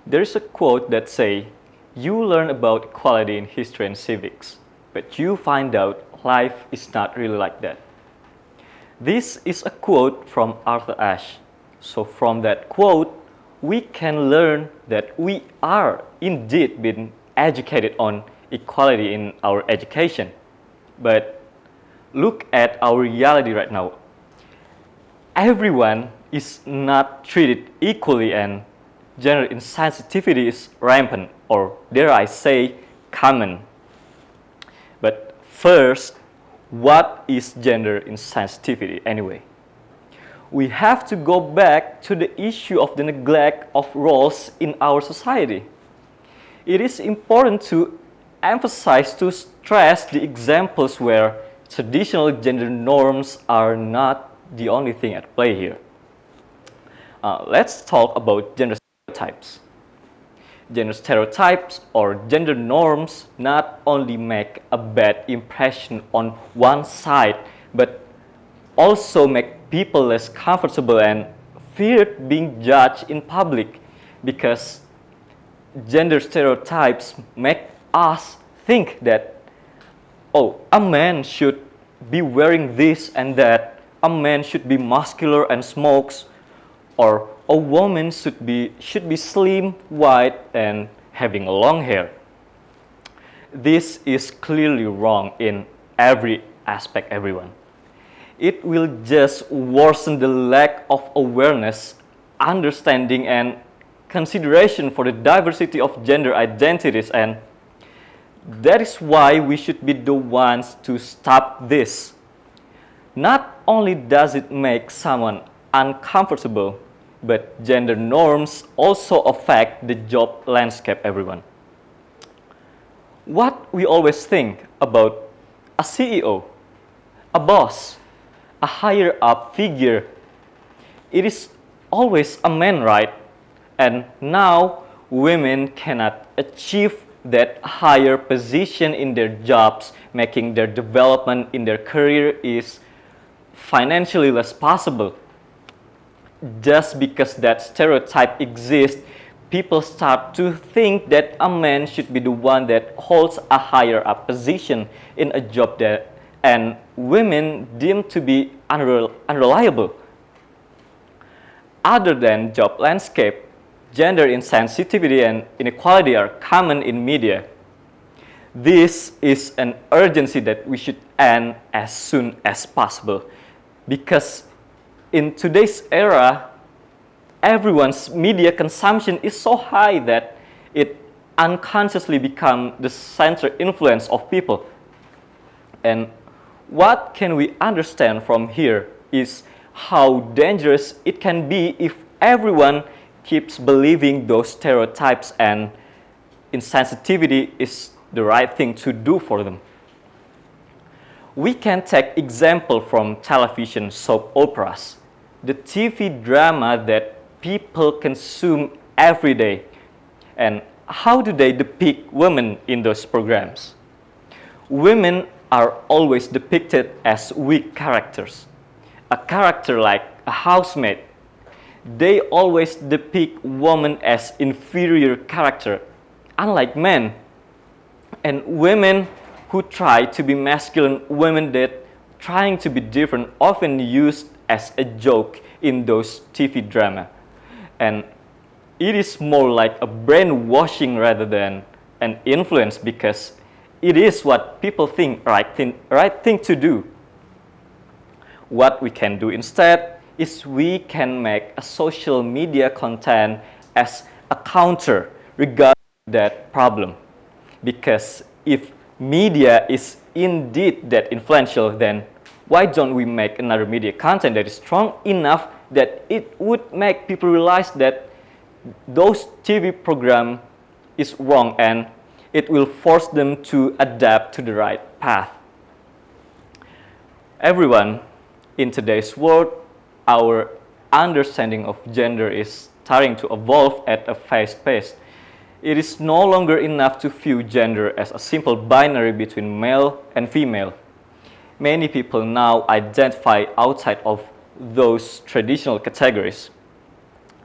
There is a quote that says, "You learn about equality in history and civics, but you find out life is not really like that." This is a quote from Arthur Ashe. So from that quote, we can learn that we are indeed being educated on equality in our education. But look at our reality right now. Everyone is not treated equally, and gender insensitivity is rampant, or dare I say, common. But first, what is gender insensitivity anyway? We have to go back to the issue of the neglect of roles in our society. It is important to emphasize, to stress the examples where traditional gender norms are not the only thing at play here. Let's talk about gender stereotypes. Gender stereotypes or gender norms not only make a bad impression on one side, but also make people less comfortable and feared being judged in public, because gender stereotypes make us think that, oh, a man should be wearing this and that, a man should be muscular and smokes, or a woman should be slim, white, and having long hair. This is clearly wrong in every aspect, everyone. It will just worsen the lack of awareness, understanding, and consideration for the diversity of gender identities, and that is why we should be the ones to stop this. Not only does it make someone uncomfortable, but gender norms also affect the job landscape, everyone. What we always think about a CEO, a boss, a higher up figure, it is always a man, right? And now women cannot achieve that higher position in their jobs, making their development in their career is financially less possible. Just because that stereotype exists, people start to think that a man should be the one that holds a higher up position in a job, that and women deemed to be unreliable. Other than job landscape, gender insensitivity and inequality are common in media. This is an urgency that we should end as soon as possible, because in today's era, everyone's media consumption is so high that it unconsciously becomes the center influence of people. And what can we understand from here is how dangerous it can be if everyone keeps believing those stereotypes and insensitivity is the right thing to do for them. We can take example from television soap operas, the TV drama that people consume every day. And how do they depict women in those programs? Women are always depicted as weak characters. A character like a housemaid. They always depict women as inferior character, unlike men. And women who try to be masculine, women that trying to be different, often used as a joke in those TV drama. And it is more like a brainwashing rather than an influence, because it is what people think right thing to do. What we can do instead is we can make a social media content as a counter regarding that problem. Because if media is indeed that influential, then why don't we make another media content that is strong enough that it would make people realize that those TV program is wrong, and it will force them to adapt to the right path. Everyone, in today's world, our understanding of gender is starting to evolve at a fast pace. It is no longer enough to view gender as a simple binary between male and female. Many people now identify outside of those traditional categories.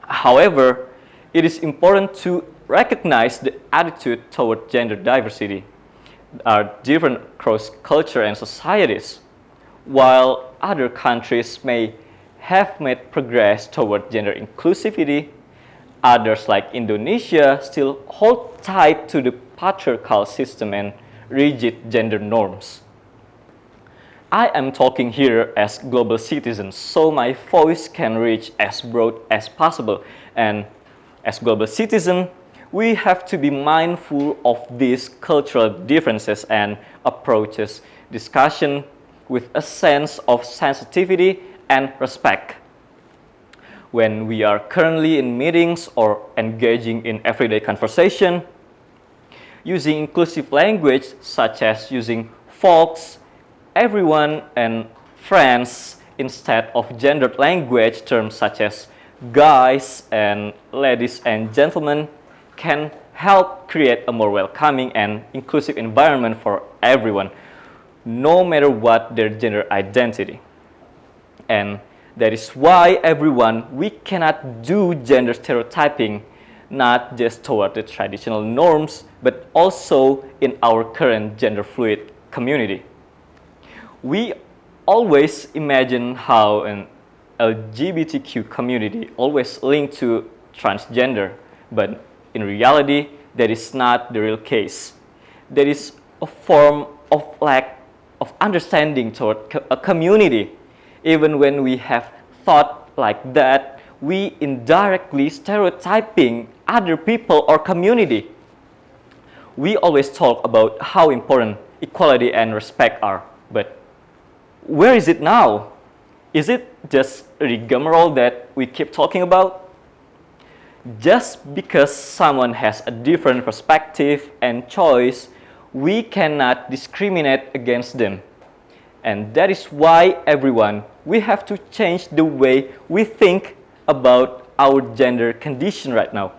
However, it is important to recognize the attitude toward gender diversity are different across culture and societies. While other countries may have made progress toward gender inclusivity, others like Indonesia still hold tight to the patriarchal system and rigid gender norms. I am talking here as global citizens, so my voice can reach as broad as possible. And as global citizens, we have to be mindful of these cultural differences and approaches discussion with a sense of sensitivity and respect. When we are currently in meetings or engaging in everyday conversation, using inclusive language such as using folks, everyone, and friends instead of gendered language terms such as guys and ladies and gentlemen can help create a more welcoming and inclusive environment for everyone, no matter what their gender identity. And that is why we cannot do gender stereotyping, not just toward the traditional norms, but also in our current gender fluid community. We always imagine how an LGBTQ community always linked to transgender, but in reality, that is not the real case. There is a form of lack of understanding toward a community. Even when we have thought like that, we indirectly stereotyping other people or community. We always talk about how important equality and respect are, but where is it now? Is it just a rigmarole that we keep talking about? Just because someone has a different perspective and choice, we cannot discriminate against them. And that is why we have to change the way we think about our gender condition right now.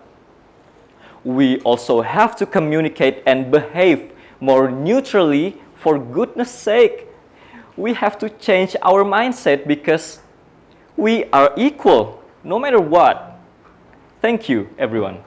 We also have to communicate and behave more neutrally. For goodness sake, we have to change our mindset because we are equal no matter what. Thank you, everyone.